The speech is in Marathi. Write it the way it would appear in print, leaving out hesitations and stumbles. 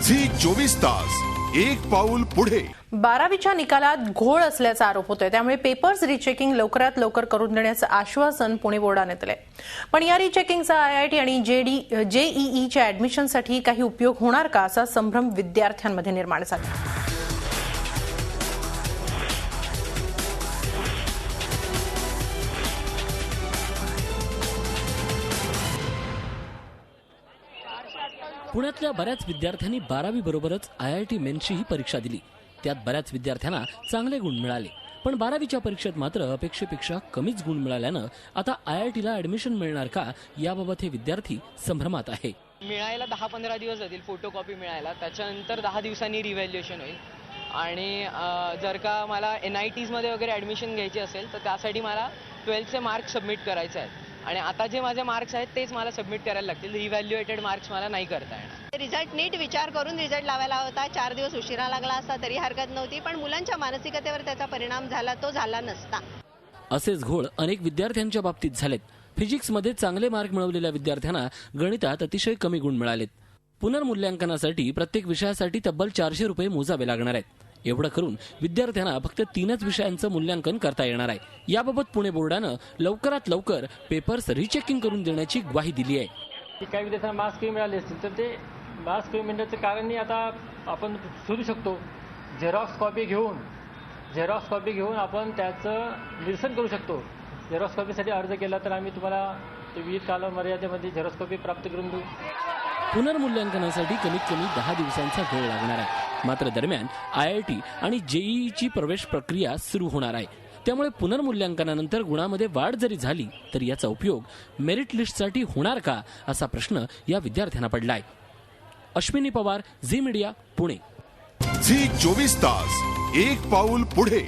झी 24 तास एक पाऊल पुढे। 12वीच्या निकालात घोळ असल्याचा आरोप होतोय, त्यामुळे पेपर्स रिचेकिंग लवकरात लवकर करून देण्याचं आश्वासन पुणे बोर्डाने दिलंय। पण या रिचेकिंगचा आयआयटी आणि जेईईच्या ऍडमिशनसाठी काही उपयोग होणार का, असा संभ्रम विद्यार्थ्यांमध्ये निर्माण झाला। पुण्यातल्या बऱ्याच विद्यार्थ्यांनी 12वी बरोबरच आयआयटी मेन्सची ही परीक्षा दिली। त्यात बऱ्याच विद्यार्थ्यांना चांगले गुण मिळाले, पण 12वीच्या परीक्षेत मात्र अपेक्षेपेक्षा कमीच गुण मिळाल्यानं आता आयआयटीला ऍडमिशन मिळणार का, याबाबत हे विद्यार्थी संभ्रमात आहे। मिळायला 10-15 दिवस जातील फोटोकॉपी मिळायला, त्याच्यानंतर 10 दिवसांनी रिव्हॅल्युएशन होईल आणि जर का मला NITs मध्ये वगैरे ऍडमिशन घ्यायची असेल तर त्यासाठी मला 12चे मार्क्स सबमिट करायचे आहेत आणि आता जे माझे मार्क्स आहेत तेच मला सबमिट करायला लागतील। रिव्हॅल्युएटेड मार्क्स मला नाही करता येणार। रिझल्ट नीट विचार करून रिझल्ट लावायला होता। 4 दिवस उशिरा लागला असता तरी हरकत नव्हती, पण मुलांच्या मानसिकतेवर त्याचा परिणाम झाला तो झाला नसता। असेच घोळ अनेक विद्यार्थ्यांच्या बाबतीत झालेत। फिजिक्समध्ये चांगले मार्क मिळवलेल्या विद्यार्थ्यांना गणितात अतिशय कमी गुण मिळालेत। पुनर्मूल्यांकनासाठी प्रत्येक विषयासाठी तब्बल 400 रुपये मोजावे लागणार आहेत। एवढं करून विद्यार्थ्यांना फक्त 3च विषयांचं मूल्यांकन करता येणार आहे। याबाबत पुणे बोर्डानं लवकरात लवकर पेपर्स रिचेकिंग करून देण्याची ग्वाही दिली आहे। काही विद्यार्थ्यांना मार्क्स कमी मिळाले असतील तर ते मार्क्स कमी मिळण्याचं कारणही आता आपण शोधू शकतो। झेरॉक्स कॉपी घेऊन आपण त्याचं निरसन करू शकतो। झेरॉक्स कॉपीसाठी अर्ज केला तर आम्ही तुम्हाला विविध कालमर्यादेमध्ये झेरॉक्स कॉपी प्राप्त करून देऊ। पुनर्मूल्यांकनासाठी कमीत कमी 10 दिवसांचा वेळ लागणार आहे। मात्र दरम्यान आयआयटी आणि जेईईची प्रवेश प्रक्रिया सुरू होणार आहे। त्यामुळे पुनर्मूल्यांकनानंतर गुणामध्ये वाढ जरी झाली तर याचा उपयोग मेरिट लिस्टसाठी होणार का, असा प्रश्न या विद्यार्थ्यांना पडलाय। अश्विनी पवार, झी मीडिया, पुणे। झी 24 तास एक पाऊल पुढे।